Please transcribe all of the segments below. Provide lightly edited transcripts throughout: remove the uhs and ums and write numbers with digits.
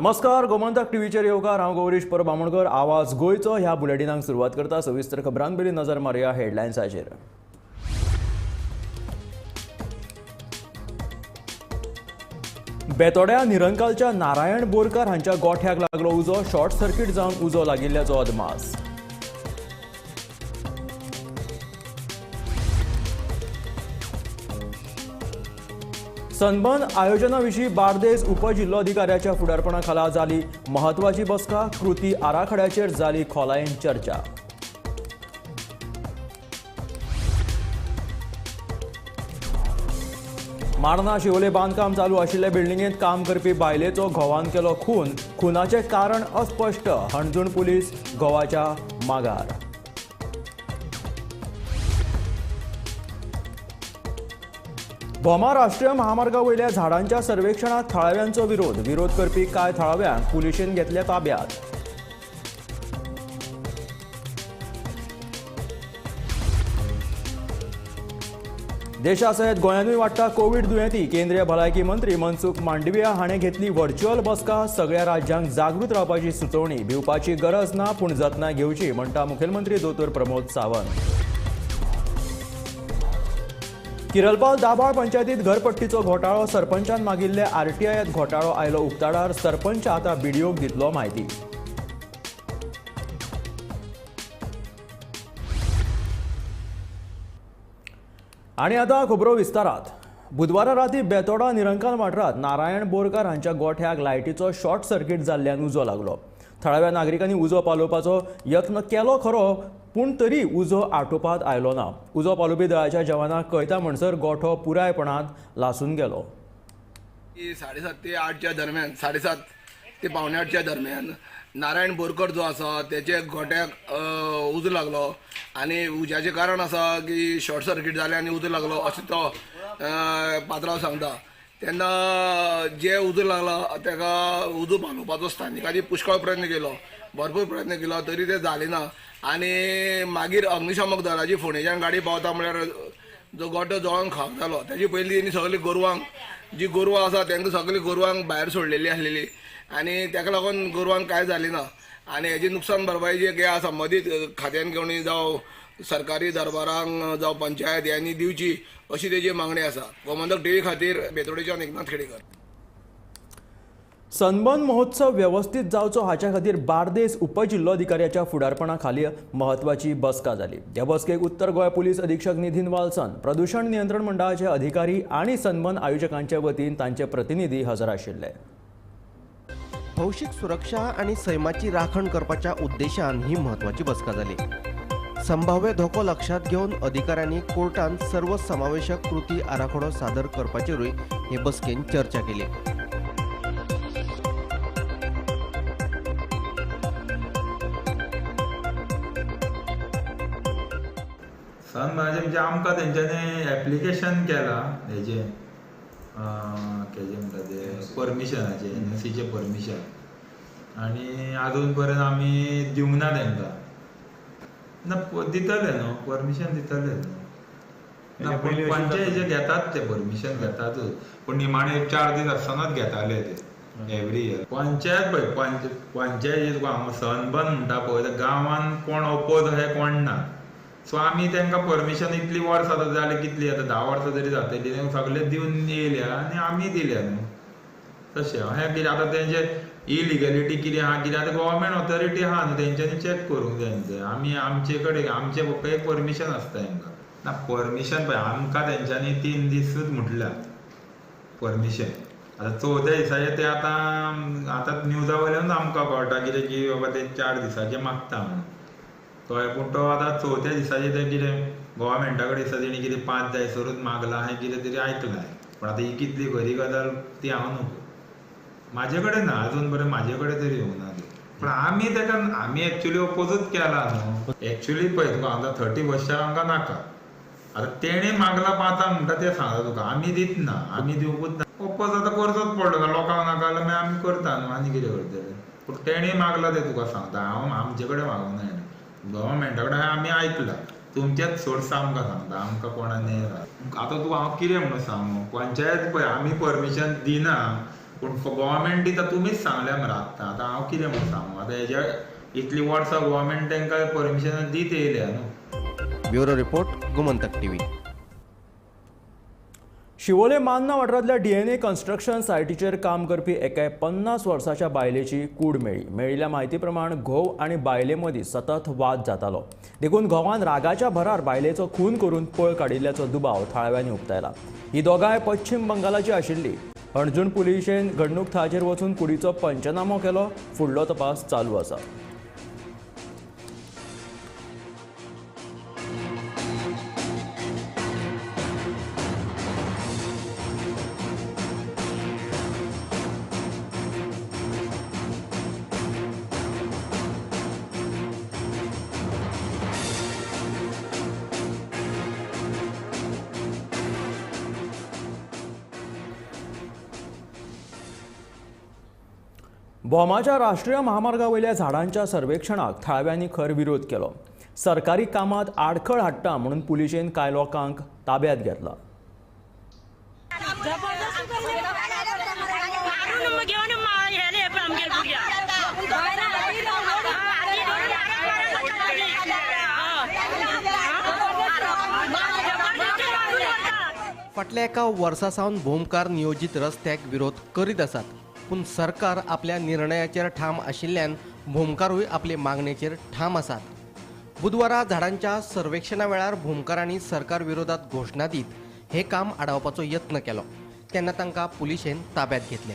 नमस्कार, गोमंतक टीव्हीचेर येवकार. हांव गौरीश परबामणकर. आवाज गोयचो ह्या बुलेटिनाक सुरवात करता. सविस्तर खबरांपयलीं नजर मारया हेडलायन्साचेर. बेतोड्या निरंकालच्या नारायण बोरकार हांच्या गोठ्याक लागलो उजो. शॉर्ट सर्किट जावन उजो लागिल्ल्याचो अदमास. सनबर्न आयोजना विशीं बार्देस उपजिल्लोधिकाऱ्याच्या फुडारपणाखाला जाली महत्वाची बसका. कृती आराखड्याचेर जाली खोलायेन चर्चा. मार्ना शिवोले बांदकाम चालू आशिल्ले बिल्डिंगेंत काम करपी बायलेचो घोवान केलो खून. खुनाचें कारण अस्पश्ट. हणजूण पुलीस घोवाच्या मागार. भोमा राष्ट्रीय महामार्गा वयल्या झाडांच्या सर्वेक्षणाक थळाव्यांचो विरोध करपी कांय थळाव्यांक पुलिशेन घेतल्या ताब्यात. देशा सयत गोंयांतूय वाडटा कोविड दुयेंती. केंद्रीय भलायकी मंत्री मनसुख मांडविया हाणें घेतली व्हर्च्युअल बसका. सगळ्या राज्यांक जागृत रावपाची सुचोवणी. भिवपाची गरज ना पूण जतनाय घेवची म्हणटा मुखेलमंत्री दोतोर प्रमोद सावंत. किरलपाल दाबाळ पंचायतीत घरपट्टीचो घोटाळो. सरपंचान मागिल्ले आरटीआयत घोटाळो आयलो उक्ताडार. सरपंच आतां बीडीओक दितलो म्हायती. आनी आतां खबरो विस्तारात. बुधवारा राती बेतोडा निरंकाल वाठारांत नारायण बोरकार हांच्या गोठ्याक लायटीचो शॉर्ट सर्किट जाल्ल्यान उजो लागलो. थळाव्या नागरिकांनी उजो पालोवपाचो यत्न केलो खरो, पूण तरी उजो आटोवपाक आयलो ना. उजो पालोवपी दळाच्या जवानाक कळटा म्हणसर गोठो पुरायपणान लासून गेलो. 7:30 ते 8च्या दरम्यान 7:30 ते 7:45च्या दरम्यान नारायण बोरकर जो आसा त्याचे गोठ्याक उजो लागलो आणि उज्याचे कारण आसा की शॉर्ट सर्किट जालें आनी उजो लागलो अशें तो पात्रांव सांगता. तेन्ना जे उजो लागला ताका उजो पालोवपाचो स्थानिकांनी पुष्कळ प्रयत्न केलो, भरपूर प्रयत्न केलो, तरी ते जालें ना. आनी मागीर अग्निशामक दळाची फोंडेच्यान गाडी पावता म्हळ्यार जो गोठो जळोन खाक जालो. तेजे पयलीं तेणी सगळीं गोरवांक, जी गोरवां आसा तांकां सगळीं गोरवांक भायर सोडलेली आसलेली आनी ताका लागून गोरवांक कांय जालें ना. आनी हेजी नुकसान भरपाई जी ह्या संबंदीत खात्यान घेवनी जावं सरकारी दरबारांक जावं पंचायत यांनी दिवची अशी तेजी मागणी आसा. गोमंतक टीव्ही खातीर बेतोडेच्यान एकनाथ खेडेकर. सनबर्न महोत्सव व्यवस्थीत जावचो हाच्या खातीर बार्देस उपजिल्लोधिकाऱ्याच्या फुडारपणाखाली महत्वाची बसका जाली. ह्या बसकेक उत्तर गोंय पुलीस अधीक्षक नितीन वाल्सन, प्रदूषण नियंत्रण मंडळाचे अधिकारी आनी सनबर्न आयोजकांच्या वतीन तांचे प्रतिनिधी हजर आशिल्ले. भौशीक सुरक्षा आणि सैमाची राखण करपाच्या उद्देशान ही महत्वाची बसका जाली. संभाव्य धोको लक्षात घेऊन अधिकाऱ्यांनी कोर्टात सर्वसमावेशक कृती आराखडो सादर करपाचेरूय हे बसकेन चर्चा केली. म्हणजे आमकां तेंच्यांनी एप्लिकेशन केला हेजे म्हणटा ते परमिशनाचे, एनओसीचे परमिशन, आनी आजून पर्यंत आमी दिवंक ना तेंकां. ना दितले न्हू परमिशन, दितले न्हू. पंचायतीचे घेतात ते परमिशन घेतातूच, पूण निमाणे 4 दीस आसतनाच घेताले ते एवरी इयर. पंचायत पळय पंचायत हांगा सनबर्न म्हणटा पळय गांवान कोण ओपोज अशें कोण ना. सो आमी तांकां परमिशन इतली वर्सां आतां जाली, कितली आतां 10 वर्सां तरी जातली, सगळे दिवन येयल्या आनी आमी दिल्या न्हू. तशें हें कितें आतां तेंचे इलिगलिटी कितें आहा, कितें आतां गव्हर्मेंट ऑथॉरिटी आहा न्हू, तेंच्यांनी चॅक करूंक जाय न्हू. आमी आमचे कडेन आमचे फक्त एक परमिशन आसता तांकां. ना परमिशन पळय आमकां तेंच्यांनी 3 दीसच म्हटल्या परमिशन. आतां 14 दिसाचें ते आतां न्यूजा वयल्यान आमकां कळटा कितें की बाबा ते 4 दिसाचें मागता म्हणून. पूण तो आतां 4थ्या दिसाचें तें कितें गव्हर्मेंटा कडेन दिसा तेणी कितें 5 जायसरूच मागला हें कितें तरी आयकलां. पूण आतां ही कितली खरी गजाल ती हांव न्हू, म्हाजे कडेन ना आजून पर्यंत, म्हाजे कडेन तरी येवंक ना. पूण आमी एक्चुली ओपोजूच केला न्हू. एक्चुली पळय तुका आतां 30 वर्सां आमकां नाका. आतां तेणी मागला 5 म्हणटा तें सांगता तुका, आमी दितना, आमी दिवंकूच ना. ओपोज आतां करचोच पडलो ना, लोकांक नाका जाल्यार मागीर आमी करता न्हू, आनी कितें करतले. पूण तेणी मागला तें तुका सांगता, हांव आमचे कडेन मागूंक ना. गव्हर्मेंटा कडेन आमी आयकलां, तुमचेच सोर्स आमकां सांगता, आमकां कोणाने. आतां तूं हांव कितें म्हणून सांगू, पंचायत पळय आमी परमिशन दिना पूण गव्हर्मेंट दिता तुमीच सांगल्या मरे आतां हांव कितें म्हूण सांगू आतां हेज्या इतली वर्सां गव्हर्मेंट तांकां परमिशन दीत येयल्या न्हू. Bureau report Gomantak TV. Siolim मान्ना वाठारांतल्या DNA कन्स्ट्रक्शन सायटीचेर काम करपी एका 50 वर्साच्या बायलेची कूड मेळिल्ल्या म्हायती प्रमाण घोव आनी बायले मदीं सतत वाद जातालो. देखून घोवान रागाच्या भरार बायलेचो खून करून पळ काडिल्ल्याचो दुबाव थळाव्यांनी उक्तायला. ही दोगांय पश्चिम बंगालाची आशिल्ली. अणजूण पुलिशेन घडणूक थळाचेर वचून कुडीचो पंचनामो केलो. फुडलो तपास चालू आसा. भोमाच्या राष्ट्रीय महामार्गावयल्या झाडांच्या सर्वेक्षणाक थळाव्यांनी खर विरोध केलो. सरकारी कामात आडखळ हाडटा म्हणून पुलिशेन कांय लोकांक ताब्यात घेतला. फाटल्या एका वर्सा सावन भोमकार नियोजित रस्त्याक विरोध करीत आसात. पूण सरकार आपल्या निर्णयाचेर ठाम आशिल्ल्यान भोमकारूय आपले मागणेचेर ठाम आसात. बुधवारा झाडांच्या सर्वेक्षणा वेळार भोमकारांनी सरकार विरोधात घोशणा दीत हे काम आडावपाचो यत्न केलो. तेन्ना तांकां पुलिशेन ताब्यात घेतले.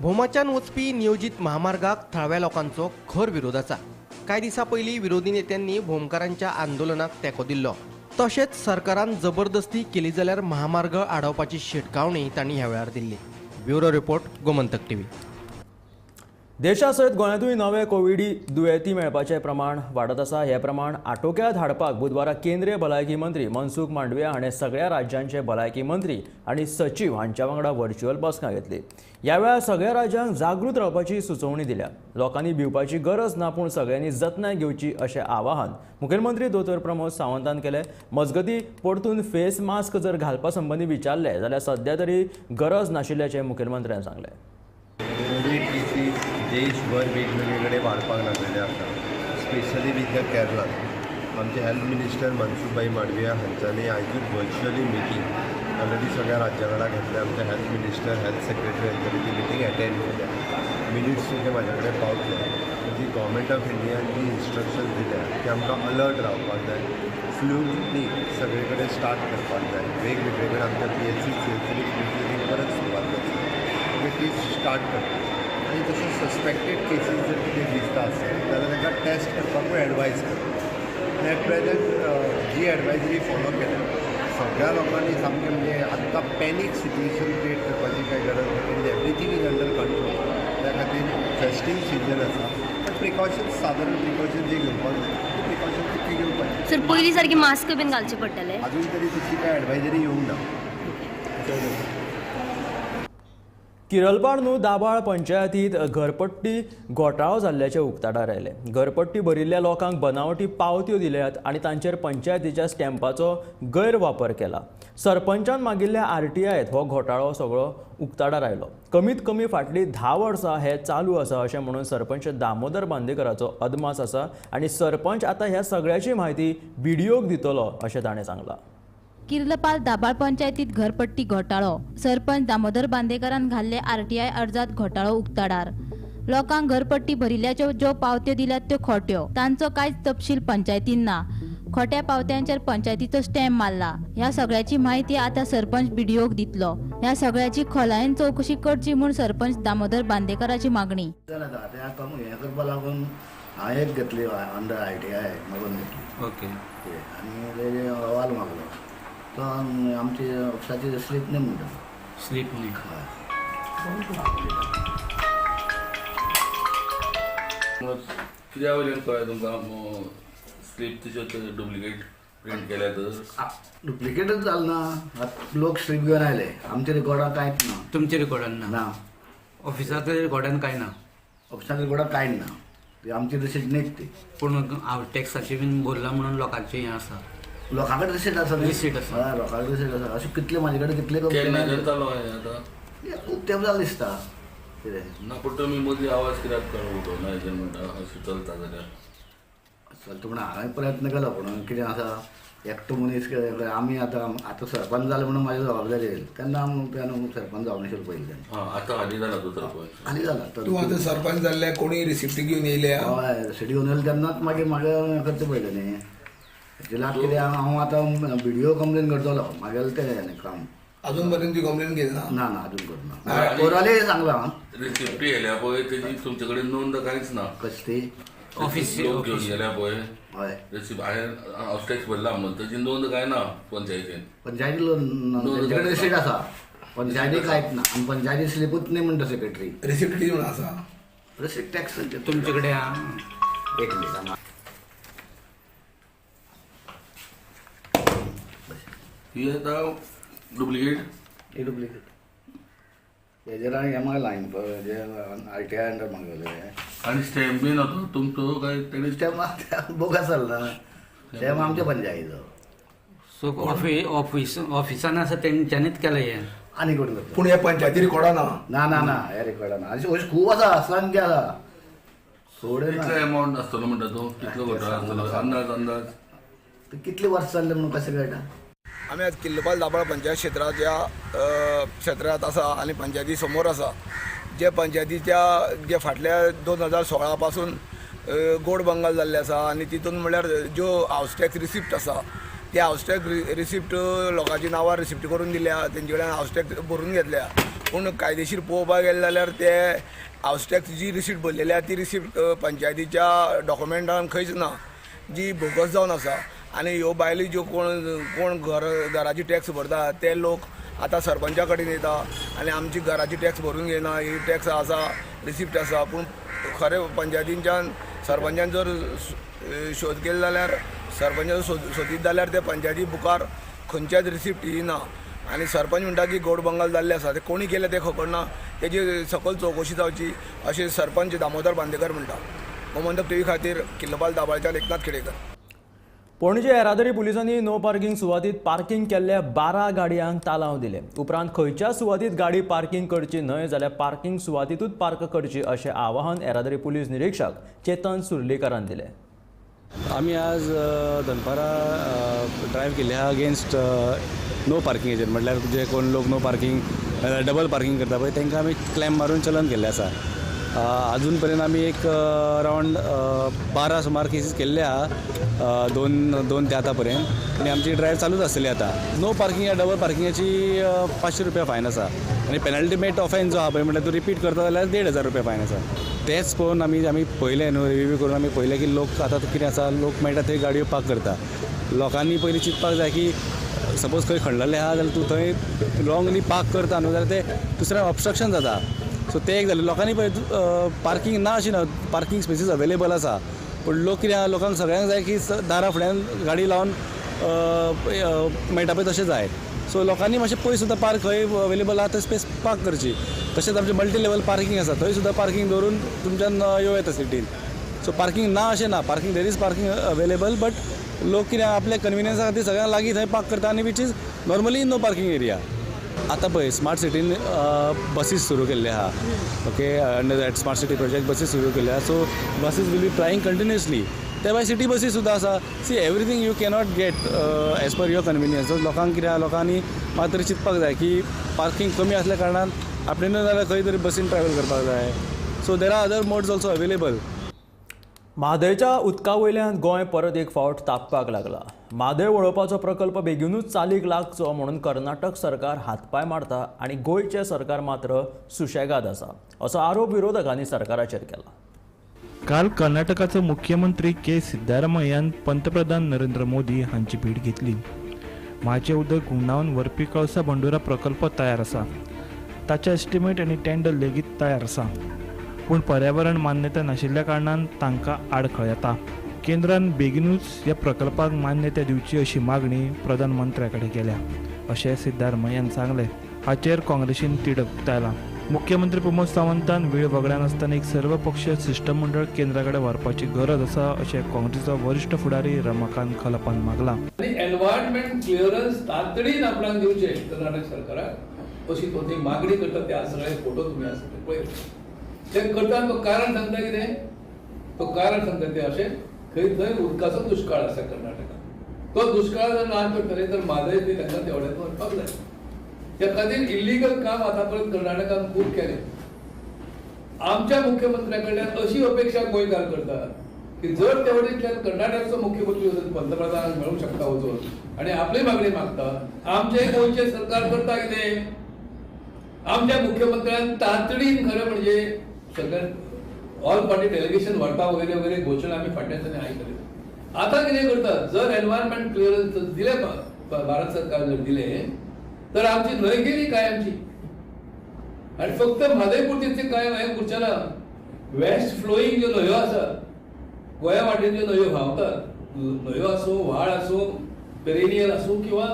भोमाच्यान वचपी नियोजित महामार्गाक थळाव्या लोकांचो खर विरोध आसा. कांय दिसां पयलीं विरोधी नेत्यांनी भोमकारांच्या आंदोलनाक तेंको दिल्लो. तशेंच सरकारान जबरदस्ती केली जाल्यार महामार्ग आडावपाची शिटकावणी तांणी ह्या वेळार Delhi. Bureau report Gomantak TV. देशा सयत गोंयांतूय नवे कोविडी दुयेंती मेळपाचें प्रमाण वाडत आसा. हे प्रमाण आटोक्यांत हाडपाक बुधवारा केंद्रीय भलायकी मंत्री मनसुख मांडविया हाणें सगळ्या राज्यांचे भलायकी मंत्री आनी सचीव हांच्या वांगडा व्हर्च्युअल बसका घेतली. ह्या वेळार सगळ्या राज्यांक जागृत रावपाची सुचोवणी दिल्या. लोकांनी भिवपाची गरज ना पूण सगळ्यांनी जतनाय घेवची अशें आवाहन मुखेलमंत्री दोतोर प्रमोद सावंतान केलें. मजगतीं परतून फेस मास्क जर घालपा संबंदी विचारलें जाल्यार सध्या तरी गरज नाशिल्ल्याचें मुखेलमंत्र्यान सांगलें. कोविड केसीस देशभर वेगवेगळे कडेन वाडपाक लागलेले आसा. स्पेशली विथ द केरला आमचे हेल्थ मिनिस्टर मनसुखभाई मांडविया हांच्यांनी आयजूच व्हर्च्युअली मिटींग ऑलरेडी सगळ्या राज्यां वांगडा घेतल्या. आमचे हेल्थ मिनिस्टर हेल्थ सेक्रेटरी हांच्यांनी ती मिटींग अटेंड केल्या. मिनिट्स सुद्दां म्हाजे कडेन पावतले. जी गव्हर्मेंट ऑफ इंडियान जी इन्स्ट्रक्शन दिल्या की आमकां अलर्ट रावपाक जाय. फ्लूनी सगळे कडेन स्टार्ट करपाक जाय. वेगवेगळे कडेन आमच्या PHC फ्लूनी परत सुरवात करता ती स्टार्ट करता. आनी तशें सस्पेक्टेड केसीस जर कितें दिसता आसत जाल्यार तांकां टेस्ट करपाकूय एडवायज करता. आनी एट प्रेजंट जी एडवायजरी फॉलो केल्या सगळ्या लोकांनी सामकें म्हणजे आत्तां पॅनीक सिट्युएशन क्रिएट करपाची कांय गरज ना. Everything is under control. त्या खातीर फेस्टीव सिजन आसा बट प्रिकॉशन्स सादारण प्रिकॉशन्स जी घेवपाक जाय ती प्रिकॉशन्स तितली घेवपाची. सर पयलीं सारकी मास्क बीन घालचे पडटले. अजून तरी तशी कांय एडवायजरी येवंक ना. किरलपाड न्हू दाबाळ पंचायतींत घरपट्टी घोटाळो जाल्ल्याचे उक्ताडार आयले. घरपट्टी भरिल्ल्या लोकांक बनावटी पावत्यो दिल्यात आनी तांचेर पंचायतीच्या स्टॅम्पाचो गैरवापर केला. सरपंचान मागिल्ल्या RTIत हो घोटाळो सगळो उक्ताडार आयलो. कमीत कमी फाटलीं 10 वर्सां हे चालू आसा अशें म्हणून सरपंच दामोदर बांदेकराचो अदमास आसा आनी सरपंच आतां ह्या सगळ्याची म्हायती BDOक दितलो अशें ताणें सांगलां. किर्लपाल दाबाळ पंचायतीत घरपट्टी घोटाळो. सरपंच दामोदर बांदेकरान घाल्ले RTI अर्जात घोटाळो उक्ताडार. लोकांक घरपट्टी भरिल्ल्याच्यो ज्यो पावत्यो दिल्यात त्यो खोट्यो. तांचो कांयच तपशील पंचायतीन ना. खोट्या पावत्यांचेर पंचायतीचो स्टॅम्प मारला. ह्या सगळ्याची माहिती आता सरपंच BDOक दितलो. ह्या सगळ्याची खोलायेन चौकशी करची म्हूण सरपंच दामोदर बांदेकराची मागणी. हें करपा लागून हांवें एक घेतली अंडर ITI मागून घेतली. ओके. आनी तेजे अहवाल मागलो तो आमची ऑफिसाची स्लीप न्ही म्हणटा. स्लीप न्ही. कित्या वयल्यान कळ्ळें तुमकां स्लीप तश्यो डुप्लिकेट प्रिंट केल्या तर? डुप्लिकेटच जालें ना. आतां लोक स्लीप घेवन आयले. आमच्या रिकॉर्डाक कांयच ना. तुमच्या रिकॉर्डान ना? ना. ऑफिसाच्या रिकॉर्डान काय ना? ऑफिसाच्या रिकॉर्डाक कांयच ना. ती आमची रिसीट न्हीच ती. पूण हांव टॅक्साची बीन भरला म्हणून लोकांचें हें आसा. लोकां कडेन रिसीट आसा. रिसीट आसा. हय लोकां कडेन रिसीट आसा. अशें कितले म्हाजे कडेन कितले केन्ना कंप्लेन जातालो हें आतां? खूब तेंप जालें दिसता. कितें ना पूण तुमी मदीं आवाज कित्याक काडून उठोवना हेजेर म्हणटा अशें चलता जाल्यार? चलता म्हणून हांवें प्रयत्न केलो पूण कितें आसा एकटो मनीस आमी आतां सरपंच जाले म्हणून म्हाजी जबाबदारी येयली तेन्ना तेन्ना सरपंच जावनाशिल्लो पयलीं. आतां हालीं जाला तूं सरपंच? आनी जाला तूं आतां सरपंच जाल्ले कोणी रिसिप्ट घेवन येयल्या? हय रिसीट घेवन येयले तेन्नाच मागीर म्हाका हें करचें पडलें न्ही. एक्चुअली आतां कितें हांव आतां BDO कंप्लेन करतलो म्हागेलें तें काम. अजून पर्यंत ती कंप्लेन केली ना? ना ना अजून करना. कोराले सांगलां रिसिप्टी येयल्या पळय तेजी तुमचे कडेन नोंद कांयच ना? कशी ती ऑफिस लोक घेवन गेल्या पळय हय रिसिप्ट हांवें हावस टॅक्स भरला म्हणून तेजी नोंद काय ना पंचायतीन? पंचायती तेंचे कडेन रिसीट आसा. पंचायती कांयच ना आनी पंचायती स्लिपूच न्ही म्हणटा सेक्रेटरी. रिसिप्ट दी म्हणून आसा? रिसीट टॅक्स तुमचे कडेन आहा? एक मिनिट ही आतां डुप्लिकेट? हे डुप्लिकेट हेजेर हांवें हें मागलां जे ITI अंडर मागलेलें. आनी स्टॅम्प बीन आतां तुमचो काय तेणी? स्टॅम्प बोगस जालो ना. स्टॅम्प आमच्या पंचायतीचो. सो ऑफिसान आसा तेंच्यांनीच केलें हें? आनी कोण करता? पूण हे पंचायती रिकॉर्डा ना? ना ना ना हे रिकॉर्डान अशें खूब आसा असंख्य आसा. सोडे कितलो ना. एमावंट आसतलो म्हणटा तूं? कितलो घोटाळो आसतलो अंदाज? कितले वर्स जाल्ले म्हणून कशें कळटा? आमी आज किल्लपाल दाबाळ पंचायत क्षेत्राच्या क्षेत्रांत आसा आनी पंचायती समोर आसा. जे पंचायतीच्या जे फाटल्या 2016 पासून गोड बंगाल जाल्ले आसा आनी तितून म्हणल्यार ज्यो हावस टॅक्स रिसिप्ट आसा त्या हावस टॅक्स रिसिप्ट लोकांची नांवार रिसिप्ट करून दिल्या तेंचे कडल्यान हावस टॅक्स भरून घेतल्या. पूण कायदेशीर पळोवपाक गेले जाल्यार ते हावस टॅक्स जी रिसिप्ट भरलेली आसा ती रिसिप्ट पंचायतीच्या डॉक्युमेंटान खंयच ना, जी बोगस जावन आसा. आनी ह्यो बायलो ज्यो कोण घराची टॅक्स भरता ते लोक आतां सरपंचा कडेन येता आनी आमची घराची टॅक्स भरून घेयना. ही टॅक्स आसा रिसिप्ट आसा पूण खरें पंचायतींच्यान सरपंचान जर शोध केलो जाल्यार सरपंचाचो सोदीत जाल्यार ते पंचायती बुकार खंयच्याच रिसिप्ट येना. आनी सरपंच म्हणटा की गोड बंगाल जाल्ले आसा ते कोणी केले ते खबर ना. तेजी सकयल चवकशी जावची अशें सरपंच दामोदर बांदेकर म्हणटा. गोमंतक TV खातीर किल्लपाल दाबाळच्यान एकनाथ खेडेकर. पणजे येरादारी पुलिसांनी नो पार्किंग सुवातीत पार्किंग केल्ल्या 12 गाडयांक तालाव दिले. उपरांत खंयच्या सुवातीत गाडी पार्किंग करची न्हय जाल्यार पार्किंग सुवातीतूच पार्क करची अशें आवाहन येरादारी पुलीस निरीक्षक चेतन सुर्लेकरान दिलें. आमी आज दनपारा ड्रायव्ह केल्ली आहा अगेन्स्ट नो पार्किंगेचेर. म्हटल्यार जे कोण लोक नो पार्किंग डबल पार्किंग करता पळय तांकां आमी क्लेम मारून चलन केल्लें आसा. अजून पर्यंत आमी एक अरावंड 12 सुमार केसीस केल्ले आहा दोन ते आतां पर्यंत. आनी आमची ड्रायव्ह चालूच आसतली आतां. नो पार्किंग या डबल पार्किंगाची 500 रुपया फायन आसा आनी पेनल्टीमेट ऑफेन्स जो आहा पळय म्हटल्यार तूं रिपीट करता जाल्यार 1,500 रुपया फायन आसा. तेच पळोवन आमी पळयलें न्हू रिव्यू करून आमी पळयलें की लोक आतां कितें आसा लोक मेळटा थंय गाडयो पार्क करता. लोकांनी पयलीं चिंतपाक जाय की सपोज खंय खणलेलें आहा जाल्यार तूं थंय रॉंगली पार्क करता न्हू जाल्यार तें दुसऱ्यांक ऑब्स्ट्रक्शन जाता. सो तें एक जालें. लोकांनी पळय पार्किंग ना अशी ना, पार्किंग स्पेसीस अवेलेबल आसा पूण लोक कितें आहा लोकांक सगळ्यांक जाय की दारा फुड्यान गाडी लावन मेळटा पळय तशें जाय. सो लोकांनी मातशें पयस सुद्दां पार्क खंय अवेलेबल आहा थंय स्पेस पार्क करची. तशेंच आमचें मल्टी लेवल पार्किंग आसा थंय सुद्दां पार्किंग दवरून तुमच्यान येवं येता सिटीन. सो पार्किंग ना अशें ना, parking there is parking available but लोक कितें आपल्या कन्विनियन्सा खातीर सगळ्यांक लागीं थंय पार्क करता आनी which is normally no parking area. आतां पळय स्मार्ट सिटीन बसीस सुरू केल्ले आहा. Okay under that smart city project buses सुरू केल्ले आहा. So buses will be trying continuously. त्या भायर सिटी बसीस सुद्दां आसा. See everything you cannot get as per your convenience. लोकांक कितें आहा लोकांनी मात्र चिंतपाक जाय की पार्किंग कमी आसल्या कारणान आपणें जाल्यार खंय तरी बसीन ट्रॅवल करपाक जाय. So there are other modes also available. म्हादयच्या उदका वयल्यान गोंय परत एक फावट तापपाक लागला. म्हादय वळोवपाचो प्रकल्प बेगीनूच चालीक लागचो म्हणून कर्नाटक सरकार हातपाय मारता आनी गोंयचें सरकार मात्र सुशेगाद आसा असो आरोप विरोधकांनी सरकाराचेर केला. काल कर्नाटकाचे मुख्यमंत्री के सिद्धरामय्यान पंतप्रधान नरेंद्र मोदी हांची भेट घेतली. म्हाजें उदक हुंडावन व्हरपी कळसा बंडोरा प्रकल्प तयार आसा. ताचे एस्टिमेट आनी टेंडर लेगीत तयार आसा. पूण पर्यावरण मान्यता नाशिल्ल्या कारणान तांकां आडखळ येता. केंद्रान बेगीनूच ह्या प्रकल्पाक मान्यता दिवची अशी मागणी प्रधानमंत्र्या कडेन केल्या अशें सिद्धरामय्यान सांगलें. हाचेर काँग्रेसीन तिडक आयला. मुख्यमंत्री प्रमोद सावंतान वेळ वगड्यान आसतना एक सर्वपक्षीय शिष्टमंडळ केंद्रा कडेन व्हरपाची गरज आसा अशें काँग्रेसीचो वरिश्ठ फुडारी रमाकांत खलपान मागला. एनवायरमेंट क्लिअरन्स तातडीन आपणाक दिवचे कर्नाटक सरकाराक अशी कोणती मागणी करता ते आज सगळे फोटो तुम्ही आज पळय ते करता. तो कारण सांगता कितें तो कारण सांगता ते अशें खंय थंय उदकाचो दुश्काळ आसा कर्नाटकात. तो दुश्काळ जर ना करतले तर म्हादय ते तांकां तेवढ्याच व्हरपाक जाय. त्या खातीर इल्लीगल काम आतापर्यंत कर्नाटकान खूब केलें. आमच्या मुख्यमंत्र्या कडल्यान अशी अपेक्षा गोंयकार करतात की जर तेवढेंतल्यान कर्नाटकचो मुख्यमंत्री वचून पंतप्रधानाक मेळूंक शकता वचून आनी आपली मागणी मागता. आमचे गोंयचे सरकार करता कितें आमच्या मुख्यमंत्र्यान तातडीन खरें म्हणजे सगळ्यात ऑल पार्टी डेलिगेशन व्हरपा वगैरे वगैरे घोशणा आमी फाटल्या दिसांनी आयकले. आतां कितें करतात जर एनवायरमेंट क्लिअरन्स दिले भारत सरकार जर दिले तर आमची न्हंय गेली कायमची. आणि फक्त म्हादय पुरतीच कायम हें उरचें ना. वेस्ट फ्लोईंग ज्यो न्हंयो आसात गोंया वाटेन ज्यो न्हंयो व्हांवतात न्हंयो आसूं व्हाळ आसूं पेरिनियल आसूं किंवा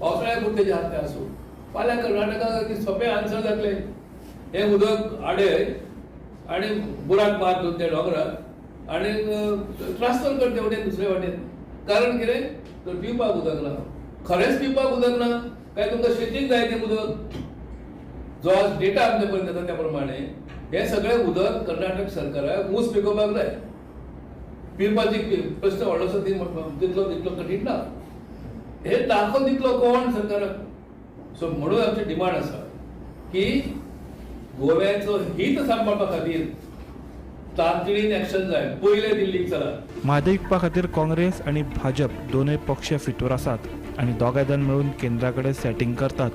पावसाळ्या पुरते हात आसूं फाल्यां कर्नाटकाक सोंपें आन्सर जातलें. हें उदक आडय आनी बुराक मार दोन त्या दोंगराक आनी ट्रान्सफर कर ते वटेन दुसरे वाटेन. कारण कितें तर पिवपाक उदक ना. खरेंच पिवपाक उदक ना काय तुमकां शेतीक जाय तें उदक. जो आज डेटा आमचे पर्यंत येता त्या प्रमाणे हे सगळें उदक कर्नाटक सरकाराक ऊस पिकोवपाक जाय. पिवपाची प्रश्न व्हडलोसो तितलो कठीण ना. हे दाखोवन दितलो कोण सरकाराक. सो म्हणून आमची डिमांड आसा की गोव्याचो हित सांबाळपा खातीर तातडीन एक्शन जाय. पयले दिल्लीक चला. म्हादय विकपा खातीर काँग्रेस आनी भाजप दोनूय पक्ष फितूर आसात आनी दोगांय जाण मेळून केंद्रा कडेन सेटिंग करतात.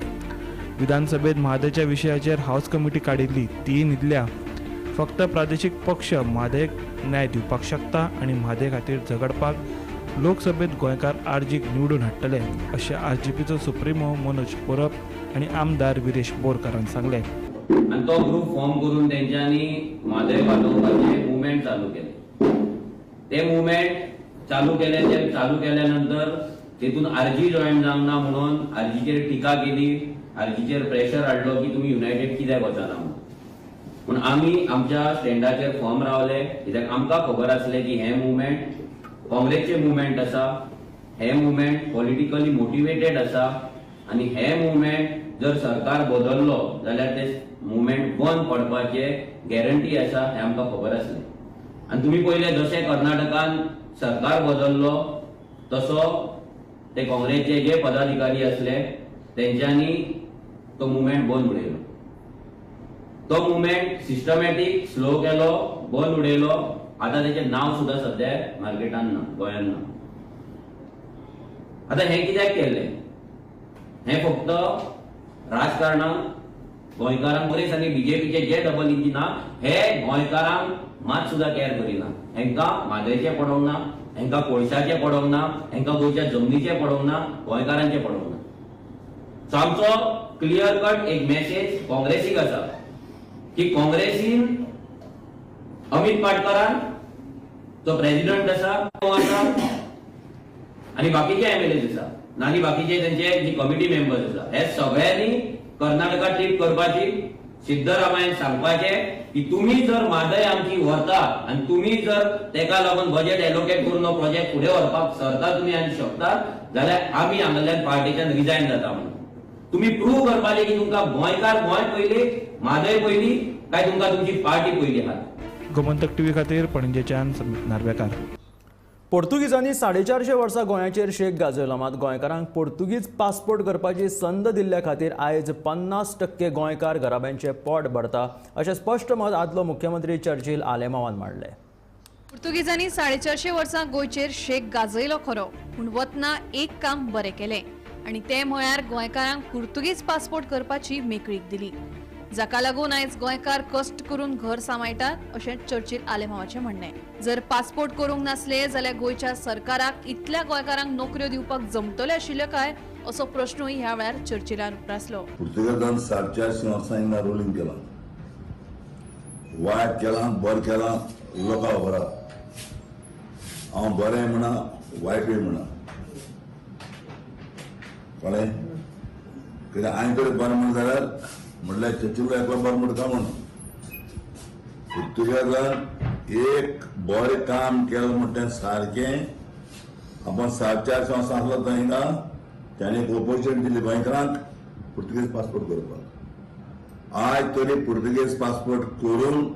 विधानसभेत म्हादयच्या विशयाचेर हावस कमिटी काडिल्ली ती न्हिदल्या. फक्त प्रादेशीक पक्ष म्हादयक न्याय दिवपाक शकता आनी म्हादय खातीर झगडपाक लोकसभेत गोंयकार आर्जीक निवडून हाडटले अशें आरजेपीचो सुप्रिमो मनोज परब आनी आमदार विरेश बोरकारान सांगलें. आणि तो ग्रुप फॉर्म करून त्यांच्यानी म्हादय वाटोवपाचे मुवमेंट चालू केले. ते मुवमेंट चालू केल्यानंतर तितून आरजी जॉईन जावंक ना म्हणून आरजीचेर टिका केली. आरजीचेर प्रेशर हाडलो की तुम्ही युनायटेड कित्याक वचना म्हणून आमी आमच्या स्टँडाचेर फॉर्म रावले. कित्याक आमकां खबर आसलें की हे मुवमेंट काँग्रेसचे मुवमेंट आसा. हे मुवमेंट पॉलिटिकली मोटिवेटेड आसा आनी हे मुवमेंट जर सरकार बदललो जाल्यार ते मुवमेंट बंद पडपाचे गॅरंटी आसा हे आमकां खबर आसलें. आनी तुमी पयले जशें कर्नाटकान सरकार बदललो तसो ते काँग्रेसचे जे पदाधिकारी आसले तेंच्यांनी तो मुवमेंट बंद उडयलो. तो मुवमेंट सिस्टमॅटीक स्लो केलो बंद उडयलो. आतां तेचें नांव सुद्दां सद्या मार्केटान ना गोंयान ना. आतां हें कित्याक केलें हें फक्त राजकारणाक गोंयकारांक काँग्रेस आनी बीजेपीचे जे डबल इंजिन हे गोंयकारांक मात सुद्दां केअर करिना. हेंकां म्हादयचें पडोवंक ना हेंकां कोळशाचें पडोवंक ना हेंकां गोंयच्या जमनीचें पडोवंक ना गोंयकारांचें पडोवंक ना. सो आमचो क्लियर कट एक मेसेज काँग्रेसीक आसा की काँग्रेसीन अमित पाटकरान जो प्रेसिडेंट आसा आनी बाकीचे एमएलए आसा आनी बाकीचे तेंचे जी कमिटी मेंबर्स आसा हे सगळ्यांनी कर्नाटका ट्रीप करपाची. सिद्धरामय्यान सांगपाचें की तुम्ही जर म्हादय आमची व्हरता आनी तुम्ही जर तेका लागून बजेट एलोकेट करून प्रोजेक्ट फुडें व्हरपाक सरता तुम्ही आनी शकतात जाल्यार आमी हांगाल्यान पार्टीच्यान रिजायन जाता म्हणून तुम्ही प्रूव करपाचें की तुमकां गोंयकार गोंय पयली म्हादय पयली काय तुमकां तुमची पार्टी पयली आहा. गोमंतक टीव्ही खातीर पणजेच्यान संदीप नार्वेकार. पोर्तुगीजांनी 450 वर्सां गोंयाचेर शेक गाजयलो. मात गोंयकारांक पोर्तुगीज पासपोर्ट करपाची संद दिल्ल्या खातीर आयज 50% गोंयकार घराब्यांचें पोट भरता अशें स्पश्ट मत आदलो मुख्यमंत्री चर्चिल आलेमावान मांडलें. पुर्तुगेजांनी 450 वर्सां गोंयचेर शेक गाजयलो खरो, पूण वतना एक काम बरें केलें आनी तें म्हळ्यार गोंयकारांक पुर्तुगेज पासपोर्ट करपाची मेकळीक दिली. जाका लागून आयज गोंयकार कश्ट करून घर सांबाळटात अशें चर्चील आलेमावाचें म्हणणें. जर पासपोर्ट करूंक नासले जाल्यार गोंयच्या सरकाराक इतल्या गोंयकारांक नोकऱ्यो दिवपाक जमतले आशिल्ल्यो काय असो प्रश्नूय ह्या वेळार चर्चिलान उप्रासलो. पुर्तुगेजान 450 वर्सां हिंगा रोलिंग केलां, वायट केलां बरें केलां लोकां खबर आहा. हांव बरें म्हणा वायटूय म्हणा, कळ्ळें? कित्याक हांवें तरी बरें म्हणून जाल्यार म्हणल्यार चर्चिलो एकलो बरें म्हणटा म्हण. पुर्तुगेजान एक बरें काम केलें म्हणटा तें सारकें. आपण 450 वर्सां आसलो थंय हिंगा त्याने एक ऑपॉर्च्युनिटी दिली गोंयकारांक पुर्तुगेज पासपोर्ट करपाक. आज तरी पुर्तुगेज पासपोर्ट करून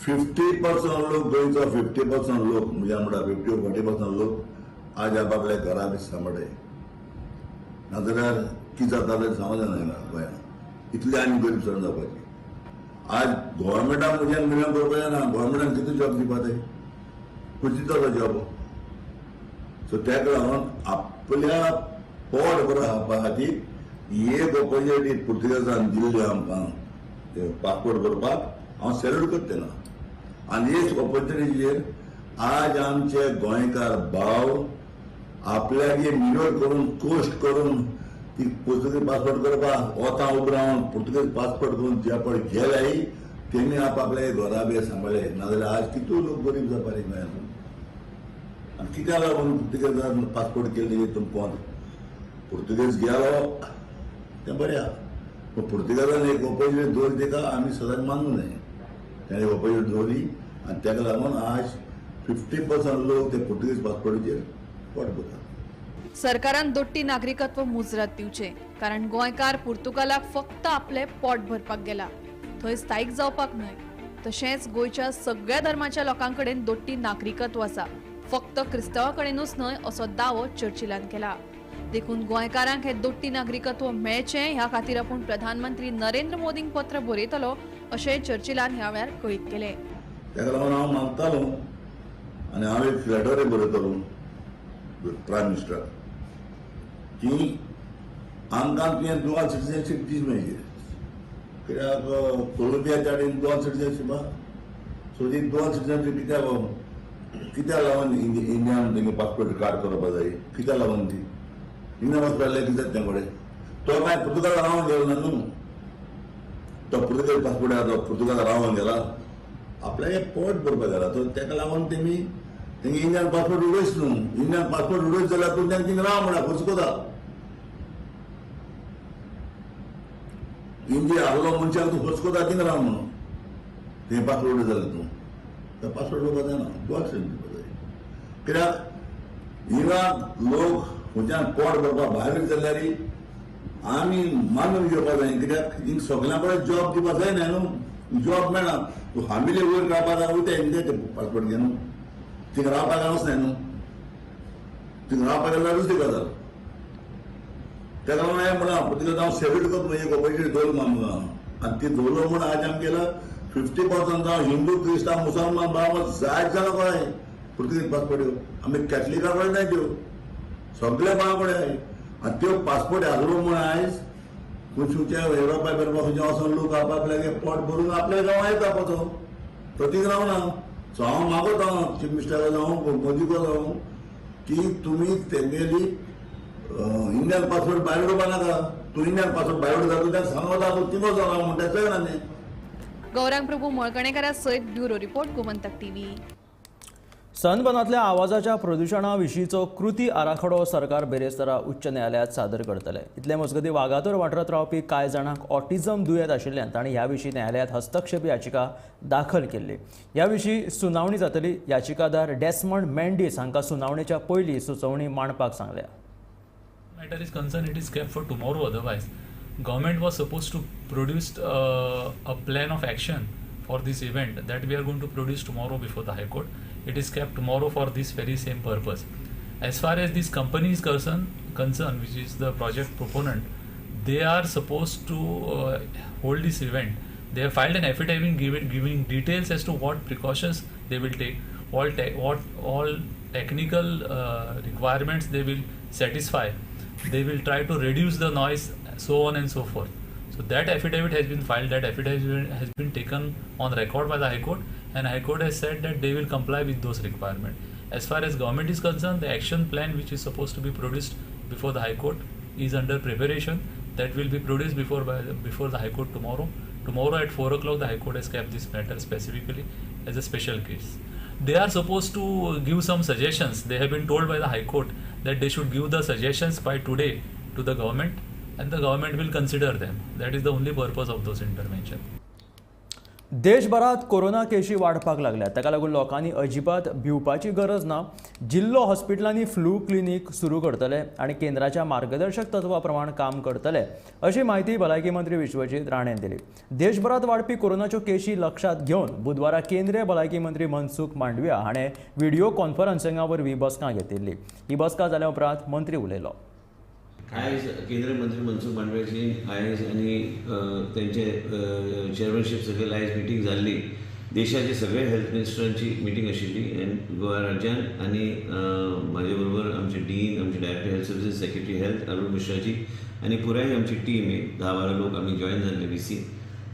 50% लोक गोंयचो 50% लोक म्हणजे म्हणटा 50-40% लोक आज आपापल्या घरा बी सांबाळे. नाजाल्यार कितें जातालें सांगूंक जायना गोंयांत. इतली आनी गरीब सण जावपाची. आज गव्हर्मेंटाक म्हज्यान मिळून करपाक जायना. गव्हर्मेंटान कितें जॉब दिवपा ते खंय दिता जॉब. सो तेका लागून आपल्या पोट बरो हाडपा खातीर एक ऑपॉर्च्युनिटी पुर्तुगेजान दिल्ली आमकां पासपोर्ट करपाक हांव सॅल्यूट करतना. आनी हे ऑपॉर्च्युनिटीचेर आज आमचे गोंयकार भाव आपल्याक मिनोट करून कोश्ट करून ती पुर्तुगेज पासपोर्ट करपाक वता उबो रावन पुर्तुगेज पासपोर्ट करून जे पळय गेल्याय तेमी आपल्या घरा बी सांबाळले. नाजाल्यार आज कितू लोक गरीब जावपाक गोंयांत. आनी कित्याक लागून पुर्तुगेजान पासपोर्ट केली तुमकां पुर्तुगेज गेलो तें बरें आहा. पूण पुर्तुगेजान एक ऑपॉर्च्युनिटी दवरली तेका आमी सदांच मानूंक जाय. ताणें ऑपॉर्च्युनिटी दवरली आनी तेका लागून आज 50% लोक ते पुर्तुगेज पासपोर्टाचेर पोट भरतात. सरकारान दोट्टी नागरिकत्व मुजरत दिवचे, कारण गोंयकार पुर्तुगालाक फक्त आपले पोट भरपाक गेला, थंय स्थायीक जावपाक न्हय. तशेंच गोंयच्या सगळ्या धर्माच्या लोकांकडेन दोट्टी नागरिकत्व आसा, फक्त क्रिस्तांवां कडेनूच न्हय असो दावो चर्चिलान केला. देखून गोंयकारांक हे दोट्टी नागरिकत्व मेळचें ह्या खातीर आपूण प्रधानमंत्री नरेंद्र मोदींक पत्र बरयतलो अशें चर्चिलान ह्या वेळार कळीत केलें. तेका लागून हांव मागतालो आनी हांव एक लेटरूय बरयतलो प्रायम मिनिस्टराक की आमकां तुवें दुआल सिटीजनशीप दी मेळची. कित्याक कोलंबियाच्या कडेन दुआल सिटीजनशीप आहा. सो ती दुआल सिटीजनशीप कित्याक लागून इंडियान तेंगे पासपोर्ट कार्ड करपा जाय. कित्याक लागून ती इंडियन पासपोर्ट कित्याक ते कडेन तो काय पुर्तुगाला रावून गेलो ना न्हू. तो पुर्तुगेज पासपोर्ट आहा तो पुर्तुगाला रावून गेला, आपल्याक एक पोट भरपाक गेला. तो तेका लागून तेमी तेंगे इंडियन पासपोर्ट उडयच न्हू. इंडियन पासपोर्ट उडयत जाल्यार तूं तेंका थिंगा राव म्हणा हुस्कोता. इंडिया आहलो मनशाक तूं हुस्कोता थिंगा राव म्हणून तें पासपोर्ट उडयत जाल्यार तूं ते पासपोर्ट उडोवपाक जायना. दुआल सिटीजनशीप जाय. कित्याक हिंगा लोक खंयच्यान पोट भरपाक भायर जाल्यार आमी मानून घेवपाक जाय. कित्याक हिंगा सगळ्यां कडेन जॉब दिवपाक जायना न्हू. जॉब मेळना. तूं हामिले वयर काडपाक जाय वयता इंडियाचे पासपोर्ट घेवन थिंगा रावपाक वचनाय न्हू. थिंगा रावपाक गेल्यार दुसरी गजाल. तेका लागून हांवें म्हणा पुर्तुगेज हांव सॅल्यूट करता एक ऑपॉर्च्युनिटी दवरलो आमकां. आनी ती दवरलो म्हूण आज आमी केला 50% जावं हिंदू क्रिस्तांव मुसलमान भाव जायत जाणां कळ्ळें पुर्तुगेज पासपोर्ट. आमी कॅथलिकां कडेन नाय त्यो सगळ्या भावा कडेन आहाय. आनी त्यो पासपोर्ट आहलो म्हूण आयज खंयच्या युरोपा बिरोपा खंयच्या वचून लोक आपल्यागे पोट भरून आपल्या गांवां येता वचो. तो थिंगा रावना. सो हांव मागता चीफ मिनिस्टराक जावं मोदीको जावं की तुमी तेंगेली इंडियन पासपोर्ट भायर उडोवपा नाका. तूं इंडियन पासपोर्ट भायर उडयता तूं ताका सांगता तूं थिंगो राव म्हणटा चलना न्ही. गौरांग प्रभू मळकणेकारा सयत ब्युरो रिपोर्ट गोमंतक टीव्ही. सनबर्नांतल्या आवाजाच्या प्रदुशणाविशींचो कृती आराखडो सरकार बेरेस्तारा उच्च न्यायालयात सादर करतले. इतले मजगतीं वागातोर वाठारांत रावपी कांय जाणांक ऑटिझम दुयेंत आशिल्ल्यान तांणी ह्या विशीं न्यायालयात हस्तक्षेप याचिका दाखल केल्ली. ह्या विशीं सुनावणी जातली. याचिकादार डेस्मंड मेंडीस हांकां सुनावणेच्या पयलीं सुचोवणी मांडपाक सांगल्या. Matter is concerned, it is kept for tomorrow. Otherwise, government was supposed to produce a plan of action for this event that we are going to produce tomorrow before the High Court. It is kept tomorrow for this very same purpose. As far as this company is concerned, which is the project proponent, they are supposed to hold this event. They have filed an affidavit giving details as to what precautions they will take. all technical requirements they will satisfy. They will try to reduce the noise, so on and so forth. So that affidavit has been filed. That affidavit has been taken on record by the High Court, and High Court has said that they will comply with those requirements. As far as government is concerned, the action plan which is supposed to be produced before the High Court is under preparation. That will be produced before the High Court tomorrow. Tomorrow at 4 o'clock, the High Court has kept this matter specifically as a special case. They are supposed to give some suggestions. They have been told by the High Court that they should give the suggestions by today to the government, and the government will consider them. That is the only purpose of those intervention. देशभरात corona Keshi वाडपाक लागल्या, ताका लागून लोकांनी अजिबात भिवपाची गरज ना. जिल्लो हॉस्पिटलांनी फ्लू क्लिनीक सुरू करतले आनी केंद्राच्या मार्गदर्शक तत्वा प्रमाण काम करतले, अशी माहिती भलायकी मंत्री विश्वजीत राणेन दिली. देशभरात वाडपी कोरोनाच्यो केशी लक्षात घेवन बुधवारा केंद्रीय भलायकी मंत्री मनसुख मांडविया हाणें व्हिडिओ कॉन्फरन्सिंगा वरवीं बसका घेतिल्ली. ही बसका जाल्या उपरांत मंत्री उलयलो. आयज केंद्रीय मंत्री मनसुख मांडव्याची आयज आनी त्यांचे चेअरमॅनशीप सकयल आयज मिटींग जाल्ली. देशाचे सगळे हेल्थ मिनिस्टरांची मिटींग आशिल्ली गोवा राज्यान आनी म्हाजे बरोबर आमचे डीन, आमचे director health services, secretary health Arun Mishraji आनी पुराय आमची टीम 10-12 लोक आमी जॉईन जाल्ले VC.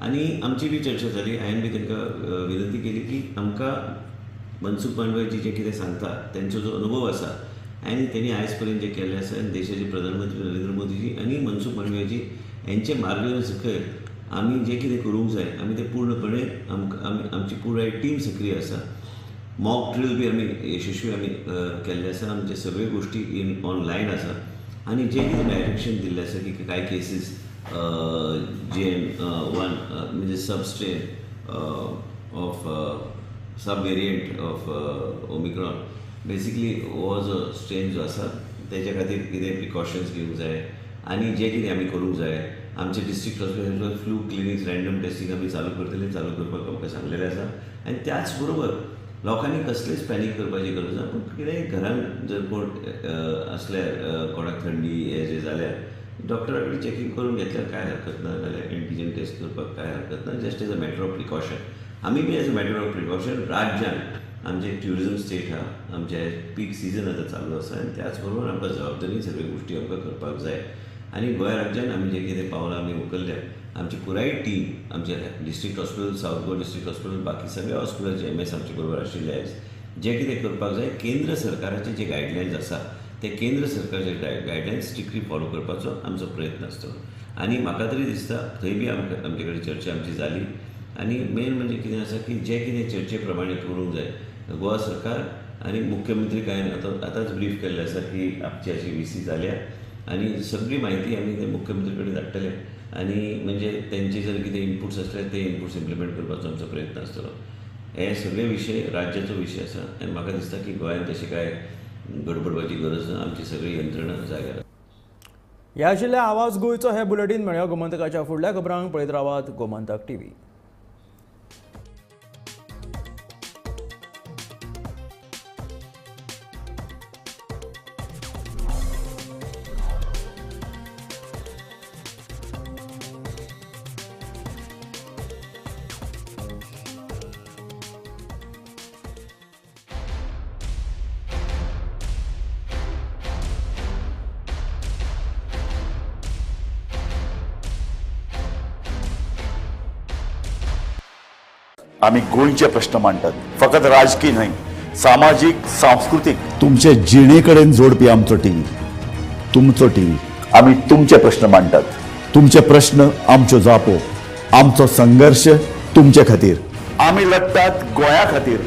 आनी आमची बी चर्चा जाली. हांवें बी तांकां विनंती केली की आमकां मनसुख मांडव्याजी जे कितें सांगता तांचो जो अनुभव आसा आणि त्यांनी आयज पर्यंत जे केले आसा आनी देशाचे प्रधानमंत्री नरेंद्र मोदीजी आणि मनसुख मांडवियाजी यांचे मार्गदर्शन सकयल आमी जे कितें करूंक जाय आमी ते पूर्णपणे आमची पुराय टीम सक्रीय आसा. मॉक ड्रील बी आमी यशस्वी आमी केल्ले आसा. आमचे सगळे गोष्टी ऑनलायन आसा आनी जे कितें डायरेक्शन दिल्लें आसा की कांय केसीस JN1 म्हणजे substrain of sub variant of omicron basically हो जो स्ट्रेन जो आसा त्याच्या खातीर कितें प्रिकॉशन्स घेवंक जाय आनी जे कितें आमी करूंक जाय. आमचे district hospital flu clinics random testing आमी चालू करपाक आमकां सांगलेलें आसा. आनी त्याच बरोबर लोकांनी कसलेच पॅनीक करपाची गरज ना. पूण कितेंय घरान जर कोण असल्यार कोणाक थंडी हे जे जाल्यार डॉक्टरा कडेन चॅकींग करून घेतल्यार कांय हरकत ना. जाल्यार एंटीजन टेस्ट करपाक कांय हरकत ना. Just as a matter of precaution. आमी बी as a matter of precaution राज्यान आमचे ट्युरिजम स्टेट हा आमचे पीक सिजन आता चालू आसा आनी त्याच बरोबर आमकां जबाबदारी सगळ्यो गोष्टी आमकां करपाक जाय. आनी गोंय राज्यान आमी जे कितें पावलां आमी उखल्ल्या आमची पुराय टीम आमचे district hospital, south Goa district hospital, बाकी सगळ्या हॉस्पिटलाचे MS आमचे बरोबर आशिल्ले आयज. जे कितें करपाक जाय केंद्र सरकाराचे जे गायडलायन्स आसा ते केंद्र सरकाराचे गायडलायन्स स्ट्रिक्टली फॉलो करपाचो आमचो प्रयत्न आसतलो. आनी म्हाका तरी दिसता थंय बी आमचे कडेन चर्चा आमची जाली. आनी मेन म्हणजे कितें आसा की जे कितें चर्चे प्रमाणे करूंक जाय गोवा सरकार आनी मुख्यमंत्री काय आतांच ब्रीफ केल्लें आसा की आमची अशी VC जाल्या आनी सगळी म्हायती आमी ते मुख्यमंत्री कडेन धाडटले आनी म्हणजे तेंचे जर कितें इनपुट्स आसले ते इनपुट्स इम्प्लिमेंट करपाचो आमचो प्रयत्न आसतलो. हे सगळे विशय राज्याचो विशय आसा आनी म्हाका दिसता की गोंयांत तशी काय गडबडपाची गरज ना. आमची सगळी यंत्रणा जाग्यार आसा. ह्या आशिल्ले आवाज गोंयचो हे बुलेटीन मेळ्या गोमंतकाच्या फुडल्या खबरांक पळयत रावात गोमंतक TV. आम्ही गोंयचे प्रश्न मांडटात. फकत राजकीय न्हय, सामाजीक, सांस्कृतिक तुमचे जिणेकडेन जोडपी आमचो TV. तुमचो TV. आम्ही तुमचे प्रश्न मांडटात. तुमचे प्रश्न आमच्यो जापो. आमचो संघर्श तुमचे खातीर. आम्ही लढटात गोंया खातीर.